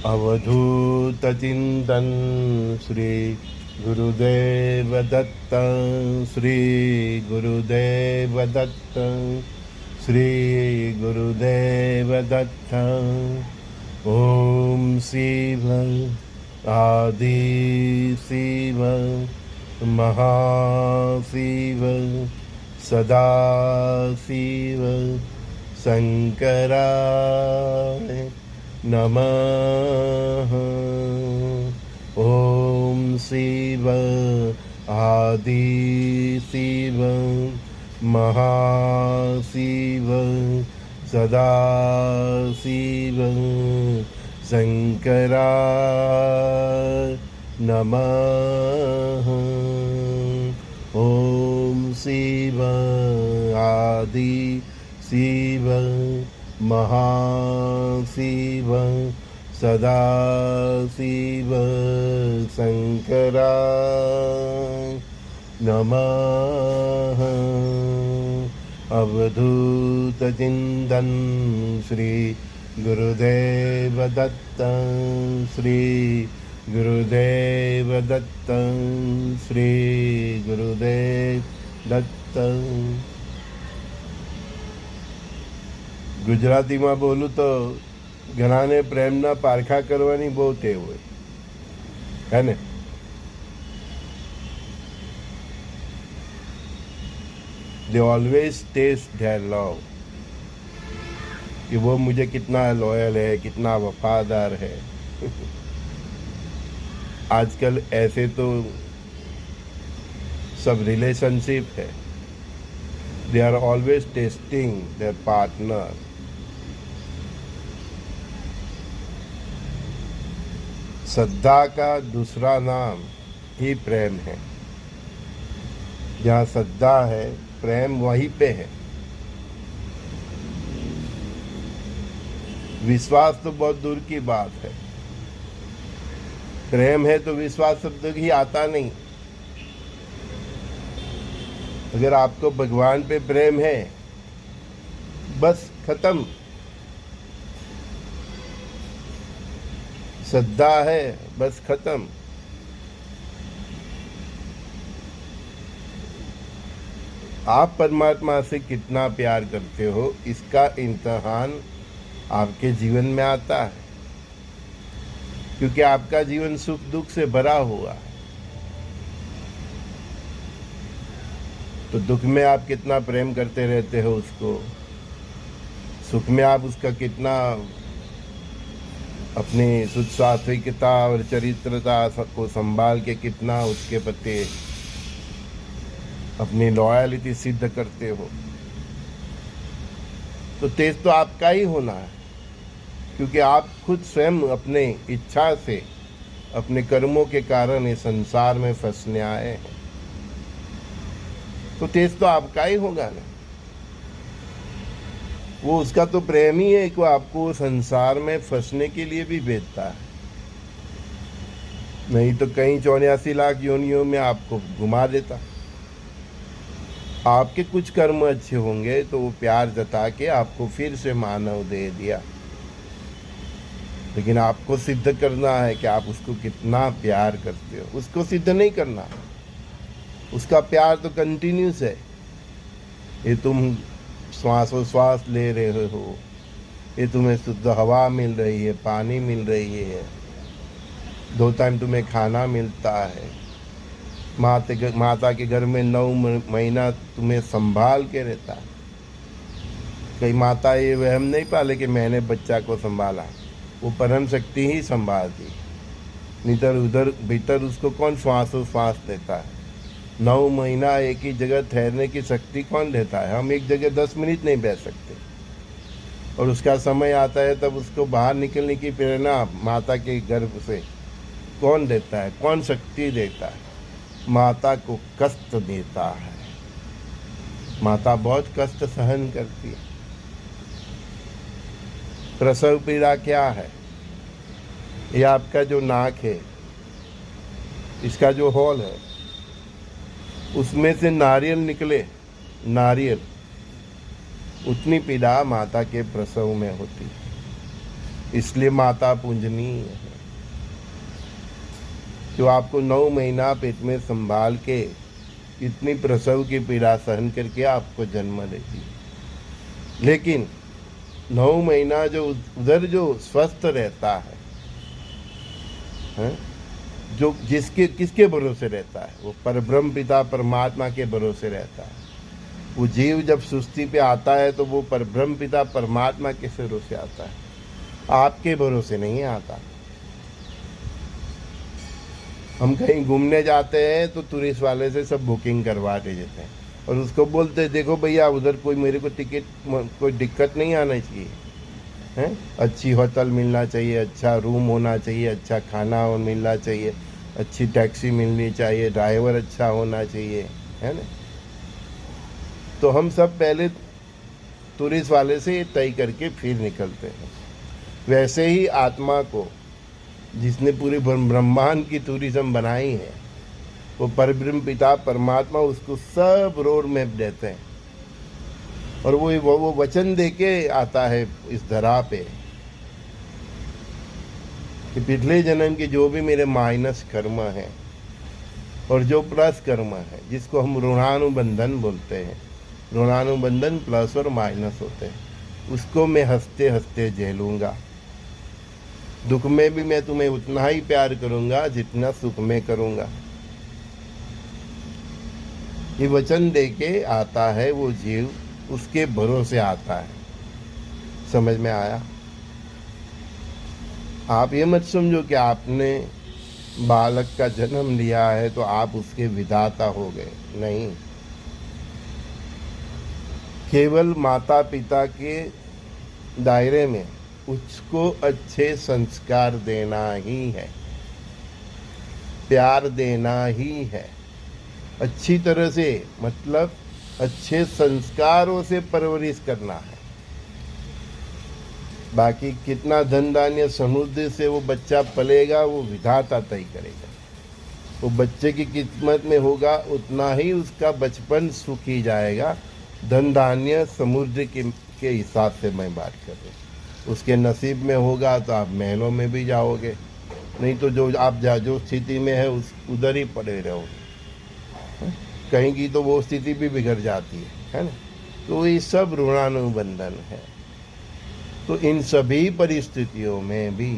अवधूत चिंतन श्री गुरुदेव दत्त। श्री गुरुदेव दत्त। श्री गुरुदेव दत्त। ओम शिव आदि शिव महाशिव सदा शिव शंकराय नमः। ओम शिव आदि शिव महाशिव सदा शिव शंकराय नमः। ओम शिव आदि शिव महाशिव सदा शिव शंकराय नमः। अवधूत चिंतन श्री गुरुदेव दत्त। श्री गुरुदेव दत्त। श्री गुरुदेव दत्त। ગુજરાતીમાં બોલું તો ઘણાને પ્રેમના પારખા કરવાની બહુ ટેવ હોય, હે ને? They always taste their love, कि वो मुझे कितना लॉयल है, कितना वफादार है। आजकल ऐसे तो सब रिलेशनशिप है, they are always testing their partner. श्रद्धा का दूसरा नाम ही प्रेम है। जहाँ श्रद्धा है, प्रेम वहीं पे है। विश्वास तो बहुत दूर की बात है। प्रेम है तो विश्वास शब्द ही आता नहीं। अगर आपको भगवान पे प्रेम है, बस खत्म। श्रद्धा है, बस खत्म। आप परमात्मा से कितना प्यार करते हो, इसका इम्तहान आपके जीवन में आता है, क्योंकि आपका जीवन सुख दुख से भरा हुआ है। तो दुख में आप कितना प्रेम करते रहते हो उसको, सुख में आप उसका कितना अपनी शुद्ध सात्विकता और चरित्रता को संभाल के कितना उसके प्रति अपनी लॉयलिटी सिद्ध करते हो। तो तेज तो आपका ही होना है, क्योंकि आप खुद स्वयं अपने इच्छा से, अपने कर्मों के कारण इस संसार में फंसने आए हैं। तो तेज तो आपका ही होगा ना। वो उसका तो प्रेम ही है कि आपको संसार में फंसने के लिए भी भेजता है। नहीं तो कई 84 लाख योनियों में आपको घुमा देता। आपके कुछ कर्म अच्छे होंगे तो वो प्यार जता के आपको फिर से मानव दे दिया। लेकिन आपको सिद्ध करना है कि आप उसको कितना प्यार करते हो। उसको सिद्ध नहीं करना, उसका प्यार तो कंटिन्यूस है। ये तुम श्वासोश्वास ले रहे हो, ये तुम्हें शुद्ध हवा मिल रही है, पानी मिल रही है, 2 टाइम तुम्हें खाना मिलता है, माता के घर में 9 महीना तुम्हें संभाल के रहता है। कई माता ये वहम नहीं पाले कि मैंने बच्चा को संभाला, वो परम शक्ति ही संभालती। नितर उधर भीतर उसको कौन श्वासोश्वास देता है? 9 महीना एक ही जगह ठहरने की शक्ति कौन देता है? हम एक जगह 10 मिनट नहीं बैठ सकते। और उसका समय आता है तब उसको बाहर निकलने की प्रेरणा माता के गर्भ से कौन देता है? कौन शक्ति देता है? माता को कष्ट देता है। माता बहुत कष्ट सहन करती है। प्रसव पीड़ा क्या है? ये आपका जो नाक है, इसका जो होल है, उसमें से नारियल निकले, नारियल, उतनी पीड़ा माता के प्रसव में होती है। इसलिए माता पूजनीय है, जो आपको 9 महीना पेट में संभाल के इतनी प्रसव की पीड़ा सहन करके आपको जन्म देती है। लेकिन 9 महीना जो उधर जो स्वस्थ रहता है? जो किसके भरोसे रहता है? वो परब्रह्म पिता परमात्मा के भरोसे रहता है। वो जीव जब सुस्ती पे आता है तो वो परब्रह्म पिता परमात्मा के भरोसे आता है, आपके भरोसे नहीं आता। हम कहीं घूमने जाते हैं तो टूरिस्ट वाले से सब बुकिंग करवा के देते हैं और उसको बोलते हैं देखो भैया उधर कोई मेरे को टिकट कोई दिक्कत नहीं आना चाहिए, हैं? अच्छी होटल मिलना चाहिए, अच्छा रूम होना चाहिए, अच्छा खाना मिलना चाहिए, अच्छी टैक्सी मिलनी चाहिए, ड्राइवर अच्छा होना चाहिए, है ना? तो हम सब पहले टूरिस्ट वाले से तय करके फिर निकलते हैं। वैसे ही आत्मा को जिसने पूरी ब्रह्मांड की टूरिज्म बनाई है, वो परब्रह्म पिता परमात्मा उसको सब रोड मैप देते हैं और वो वचन देके आता है इस धरा पे कि पिछले जन्म के जो भी मेरे माइनस कर्म है और जो प्लस कर्म है, जिसको हम ऋणानुबंधन बोलते हैं, ऋणानुबंधन प्लस और माइनस होते हैं, उसको मैं हंसते हंसते झेलूंगा। दुख में भी मैं तुम्हें उतना ही प्यार करूंगा जितना सुख में करूंगा। ये वचन देके आता है वो जीव, उसके भरोसे आता है। समझ में आया? आप ये मत समझो कि आपने बालक का जन्म लिया है तो आप उसके विधाता हो गए, नहीं। केवल माता पिता के दायरे में उसको अच्छे संस्कार देना ही है, प्यार देना ही है, अच्छी तरह से, मतलब अच्छे संस्कारों से परवरिश करना है। बाकी कितना धन धान्य समृद्धि से वो बच्चा पलेगा वो विधाता तय करेगा। वो बच्चे की किस्मत में होगा उतना ही उसका बचपन सुखी जाएगा। धन धान्य समृद्धि के हिसाब से मैं बात कर रही हूँ। उसके नसीब में होगा तो आप महलों में भी जाओगे, नहीं तो जो आप जो स्थिति में है उस उधर ही पड़े रहोगे। कहीं की तो वो स्थिति भी बिगड़ जाती है ना? तो ये सब ऋणानुबंधन है। तो इन सभी परिस्थितियों में भी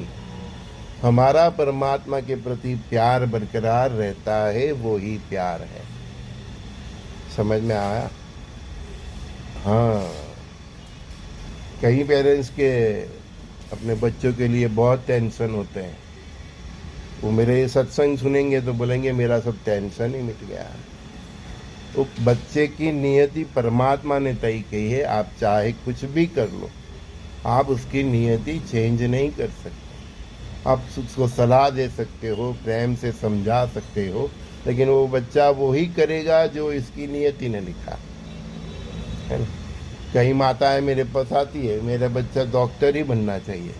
हमारा परमात्मा के प्रति प्यार बरकरार रहता है, वो ही प्यार है। समझ में आया? हाँ, कई पेरेंट्स के अपने बच्चों के लिए बहुत टेंशन होते हैं। वो मेरे सत्संग सुनेंगे तो बोलेंगे मेरा सब टेंशन ही मिट गया। तो बच्चे की नियति परमात्मा ने तय की है, आप चाहे कुछ भी कर लो, आप उसकी नियति चेंज नहीं कर सकते। आप उसको सलाह दे सकते हो, प्रेम से समझा सकते हो, लेकिन वो बच्चा वो ही करेगा जो इसकी नियति ने लिखा है। कई माताएं मेरे पास आती है, मेरा बच्चा डॉक्टर ही बनना चाहिए।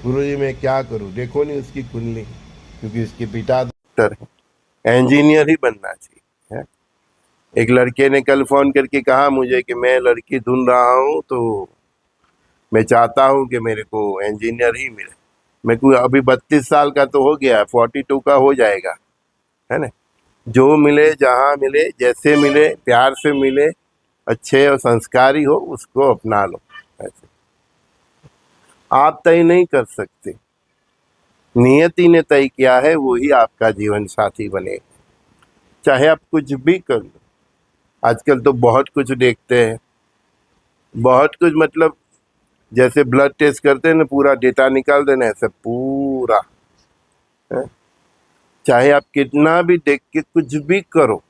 गुरुजी मैं क्या करूं? देखो नहीं उसकी कुंडली, क्योंकि उसके पिता डॉक्टर है, इंजीनियर ही बनना चाहिए है। एक लड़के ने कल फोन करके कहा मुझे कि मैं लड़की ढूंढ रहा हूं, तो मैं चाहता हूं कि मेरे को इंजीनियर ही मिले। मैं को अभी 32 साल का तो हो गया, 42 का हो जाएगा, है ना? जो मिले, जहाँ मिले, जैसे मिले, प्यार से मिले, अच्छे और संस्कारी हो, उसको अपना लो। ऐसे आप तय नहीं कर सकते, नियति ने तय किया है, वो ही आपका जीवन साथी बनेगा। चाहे आप कुछ भी कर लो। आजकल तो बहुत कुछ देखते हैं, बहुत कुछ, मतलब जैसे ब्लड टेस्ट करते हैं ना, पूरा डेटा निकाल देना, ऐसे पूरा है? चाहे आप कितना भी देख के कुछ भी करो,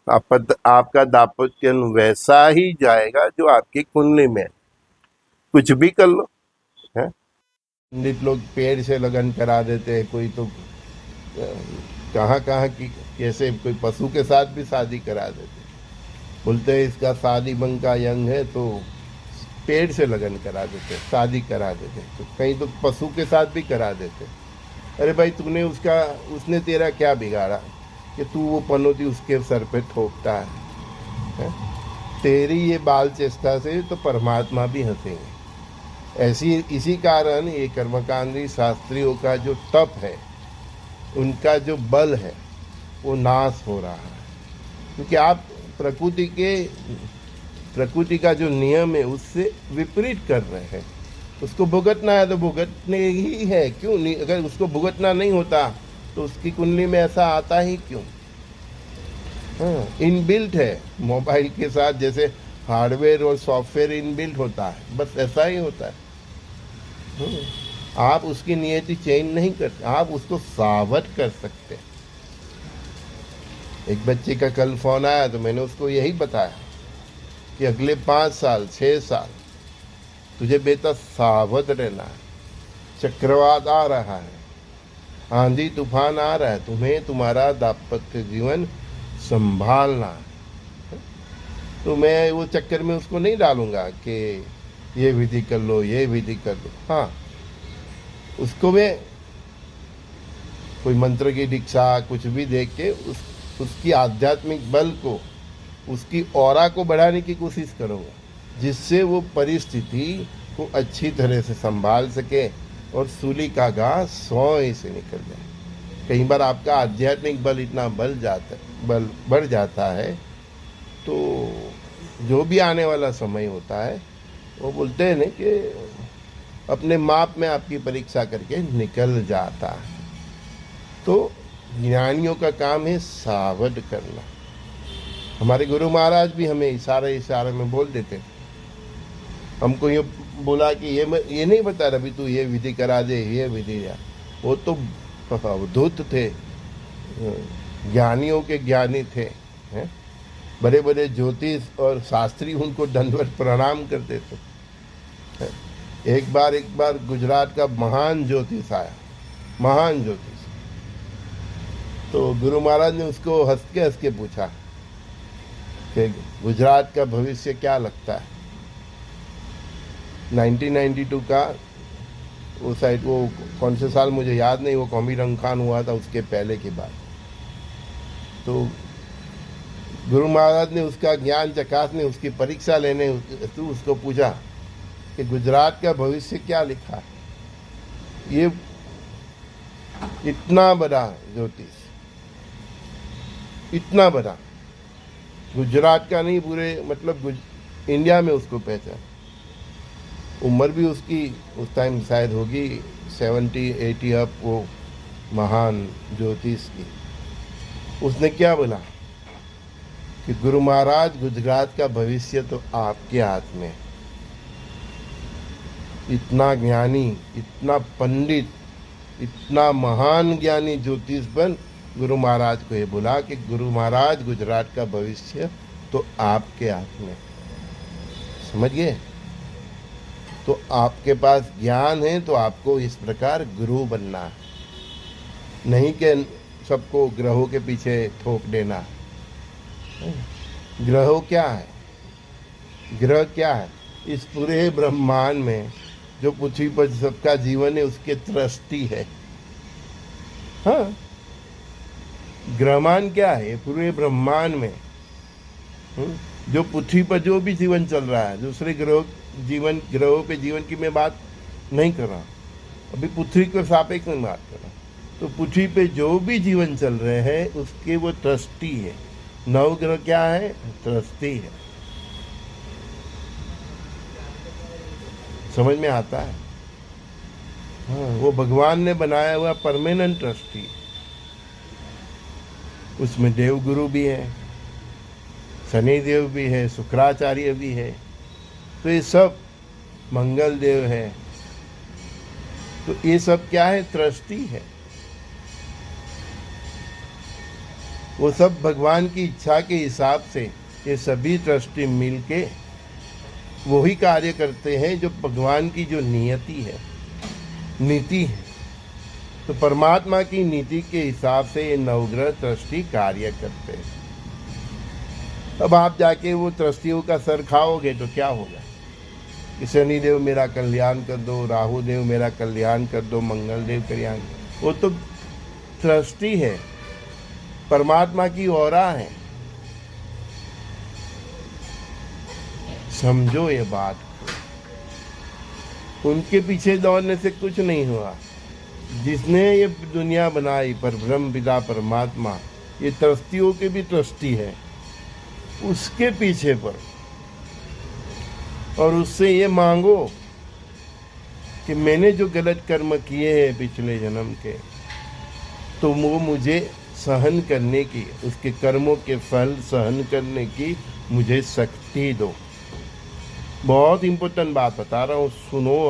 आपका दाम्पत्य वैसा ही जाएगा जो आपकी कुंडली में। कुछ भी कर लो है। पंडित लोग पेड़ से लगन करा देते हैं, कोई तो कहाँ कहाँ की कैसे, कोई पशु के साथ भी शादी करा देते। बोलते हैं इसका शादी बंग का यंग है, तो पेड़ से लगन करा देते, शादी करा देते। तो कहीं तो पशु के साथ भी करा देते। अरे भाई तूने उसने तेरा क्या बिगाड़ा कि तू वो पनौती उसके सर पे ठोकता है? तेरी ये बाल चेष्टा से तो परमात्मा भी हंसेंगे। ऐसी इसी कारण ये कर्मकांडी शास्त्रियों का जो तप है, उनका जो बल है, वो नाश हो रहा है। क्योंकि आप प्रकृति का जो नियम है उससे विपरीत कर रहे हैं। उसको भुगतना है तो भुगतने ही है, क्यों नहीं? अगर उसको भुगतना नहीं होता तो उसकी कुंडली में ऐसा आता ही क्यों? हाँ, इनबिल्ट है। मोबाइल के साथ जैसे हार्डवेयर और सॉफ्टवेयर इनबिल्ट होता है, बस ऐसा ही होता है। आप उसकी नियति चेंज नहीं कर, आप उसको सावध कर सकते हैं। एक बच्चे का कल फोन आया तो मैंने उसको यही बताया कि अगले 5 साल 6 साल तुझे बेटा सावध रहना है। चक्रवात आ रहा है, आंधी तूफान आ रहा है, तुम्हें तुम्हारा दाम्पत्य जीवन संभालना है। तो मैं वो चक्कर में उसको नहीं डालूंगा कि ये विधि कर लो, ये विधि कर लो। हाँ, उसको मैं कोई मंत्र की दीक्षा कुछ भी दे के उसकी आध्यात्मिक बल को, उसकी ऑरा को बढ़ाने की कोशिश करूँगा, जिससे वो परिस्थिति को अच्छी तरह से संभाल सके और सूली का घास सोए से निकल जाए। कई बार आपका आध्यात्मिक बल इतना बल बढ़ जाता है तो जो भी आने वाला समय होता है, वो बोलते हैं ना कि अपने माप में आपकी परीक्षा करके निकल जाता है। तो ज्ञानियों का काम है सावध करना। हमारे गुरु महाराज भी हमें इशारे में बोल देते थे। हमको ये बोला कि ये नहीं बता रवि तू ये विधि करा दे, ये विधि या। वो तो अवधूत थे, ज्ञानियों के ज्ञानी थे, हैं? बड़े बड़े ज्योतिष और शास्त्री उनको दंडवत प्रणाम करते थे। एक बार गुजरात का महान ज्योतिष आया, महान ज्योतिष। तो गुरु महाराज ने उसको हंस के पूछा कि गुजरात का भविष्य क्या लगता है। 1992 का वो शायद, वो कौन से साल मुझे याद नहीं, वो कौमी रंगखान हुआ था उसके पहले की बात। तो गुरु महाराज ने उसका ज्ञान चकासने, उसकी परीक्षा लेने तो उसको पूछा कि गुजरात का भविष्य क्या लिखा है। ये इतना बड़ा ज्योतिष, इतना बड़ा, गुजरात का नहीं पूरे मतलब इंडिया में उसको पहचान। उम्र भी उसकी उस टाइम शायद होगी 70-80 अप, वो महान ज्योतिष की। उसने क्या बोला कि गुरु महाराज गुजरात का भविष्य तो आपके हाथ में। इतना ज्ञानी, इतना पंडित, इतना महान ज्ञानी ज्योतिष बन गुरु महाराज को ये बोला कि गुरु महाराज गुजरात का भविष्य तो आपके हाथ में। समझ गए? तो आपके पास ज्ञान है तो आपको इस प्रकार गुरु बनना है, नहीं कि सबको ग्रहों के पीछे थोप देना। ग्रहों क्या है? ग्रह क्या है? इस पूरे ब्रह्मांड में जो पृथ्वी पर सबका जीवन है उसके त्रस्ती है। हाँ, ग्रहमान क्या है? पूरे ब्रह्मांड में जो पृथ्वी पर जो भी जीवन चल रहा है, दूसरे ग्रहों पे जीवन की मैं बात नहीं कर रहा, अभी पृथ्वी के सापेक्ष में बात कर रहा। तो पृथ्वी पे जो भी जीवन चल रहे हैं उसके वो त्रस्ती है। नवग्रह क्या है? त्रस्ती है। समझ में आता है? हाँ, वो भगवान ने बनाया हुआ परमानेंट ट्रस्टी। उसमें देवगुरु भी है, शनिदेव भी है, शुक्राचार्य भी है, तो ये सब मंगल देव है। तो ये सब क्या है? ट्रस्टी है। वो सब भगवान की इच्छा के हिसाब से ये सभी ट्रस्टी मिलके वही कार्य करते हैं जो भगवान की जो नियति है, नीति है। तो परमात्मा की नीति के हिसाब से ये नवग्रह ट्रस्टी कार्य करते हैं। अब आप जाके वो ट्रस्टियों का सर खाओगे तो क्या होगा कि शनिदेव मेरा कल्याण कर दो, राहु देव मेरा कल्याण कर दो, मंगल देव कल्याण। वो तो ट्रस्टी है, परमात्मा की औरा है। समझो ये बात। उनके पीछे दौड़ने से कुछ नहीं हुआ। जिसने ये दुनिया बनाई, पर ब्रह्म पिता परमात्मा, ये त्रस्तियों के भी त्रस्ती है, उसके पीछे पर, और उससे ये मांगो कि मैंने जो गलत कर्म किए हैं पिछले जन्म के, तो वो मुझे सहन करने की, उसके कर्मों के फल सहन करने की मुझे शक्ति दो। बहुत इम्पोर्टेंट बात बता रहा हूँ, सुनो।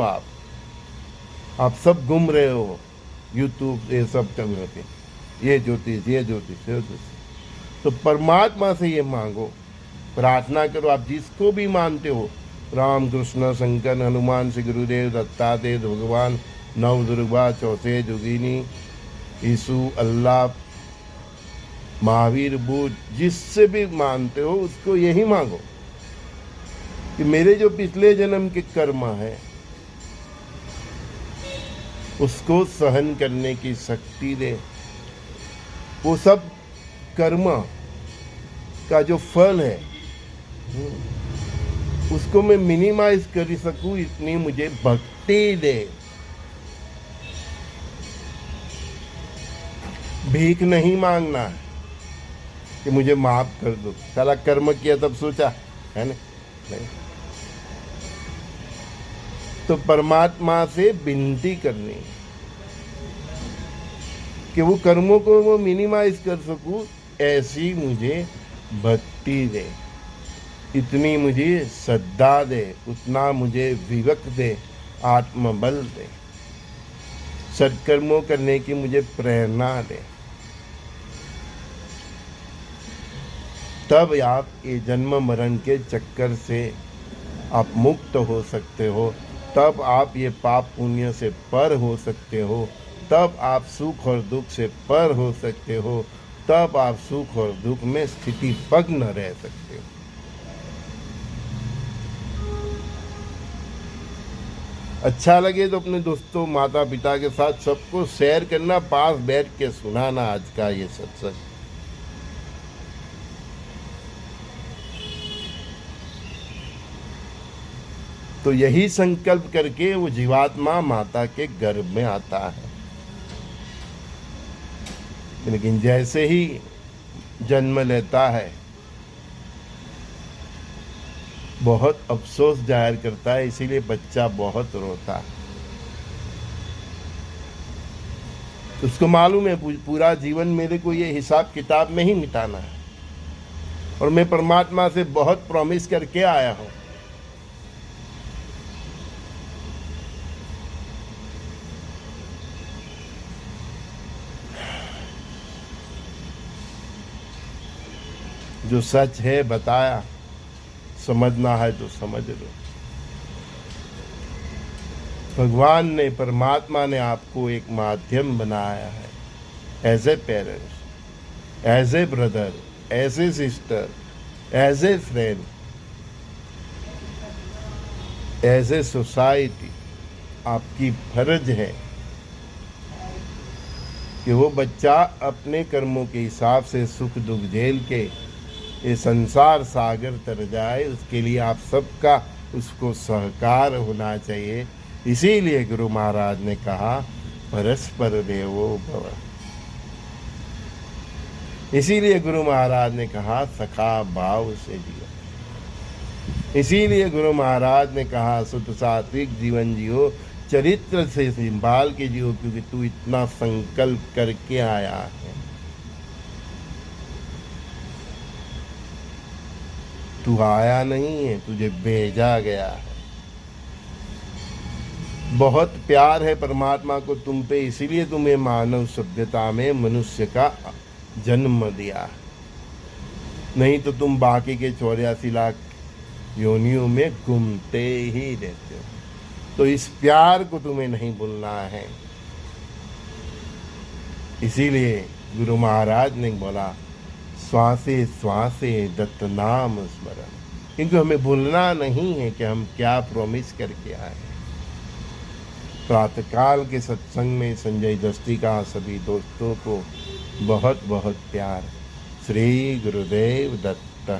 आप सब घूम रहे हो यूट्यूब ये सब करने पे, ये ज्योतिष, ये ज्योतिष, ये ज्योतिष। तो परमात्मा से ये मांगो, प्रार्थना करो। आप जिसको भी मानते हो, राम कृष्ण शंकर हनुमान श्री गुरुदेव दत्तात्रेय भगवान, नव दुर्गा, चौथे जोगिनी, यीशु, अल्लाह, महावीर, बुद्ध, जिससे भी मानते हो उसको यही मांगो कि मेरे जो पिछले जन्म के कर्म है उसको सहन करने की शक्ति दे। वो सब कर्म का जो फल है उसको मैं मिनिमाइज कर सकूं, इतनी मुझे भक्ति दे। भीख नहीं मांगना है कि मुझे माफ कर दो, साला कर्म किया तब सोचा है ना, नहीं। तो परमात्मा से विनती करनी कि वो कर्मों को वो मिनिमाइज कर सकूं, ऐसी मुझे भक्ति दे, इतनी मुझे श्रद्धा दे, उतना मुझे विवेक दे, आत्मबल दे, सत्कर्मों करने की मुझे प्रेरणा दे। तब आप ये जन्म मरण के चक्कर से आप मुक्त हो सकते हो, तब आप ये पाप पुण्य से पर हो सकते हो, तब आप सुख और दुख से पर हो सकते हो, तब आप सुख और दुख में स्थितिपग्न रह सकते हो। अच्छा लगे तो अपने दोस्तों, माता पिता के साथ सबको शेयर करना, पास बैठ के सुनाना आज का ये सत्संग। तो यही संकल्प करके वो जीवात्मा माता के गर्भ में आता है। लेकिन जैसे ही जन्म लेता है बहुत अफसोस जाहिर करता है, इसीलिए बच्चा बहुत रोता है। उसको मालूम है पूरा जीवन मेरे को ये हिसाब किताब में ही मिटाना है, और मैं परमात्मा से बहुत प्रॉमिस करके आया हूं। जो सच है बताया, समझना है तो समझ लो। भगवान ने, परमात्मा ने आपको एक माध्यम बनाया है, as a parents, as a brother, as a sister, as a friend, as a society. आपकी फर्ज है कि वो बच्चा अपने कर्मों के हिसाब से सुख दुख झेल के ये संसार सागर तर जाए, उसके लिए आप सबका उसको सहकार होना चाहिए। इसीलिए गुरु महाराज ने कहा परस्पर देवो भव। इसीलिए गुरु महाराज ने कहा सखा भाव से जियो। इसीलिए गुरु महाराज ने कहा शुद्ध सात्विक जीवन जियो, चरित्र से संभाल के जियो, क्योंकि तू इतना संकल्प करके आया है। तू आया नहीं है, तुझे भेजा गया है। बहुत प्यार है परमात्मा को तुम पे, इसीलिए तुम्हें मानव सभ्यता में मनुष्य का जन्म दिया, नहीं तो तुम बाकी के 84 लाख योनियों में घूमते ही रहते हो। तो इस प्यार को तुम्हें नहीं भूलना है। इसीलिए गुरु महाराज ने बोला श्वासे श्वासे दत्त नाम स्मरण, क्योंकि हमें भूलना नहीं है कि हम क्या प्रॉमिस करके आए। प्रातःकाल के सत्संग में संजय दस्ती का सभी दोस्तों को बहुत बहुत प्यार। श्री गुरुदेव दत्त।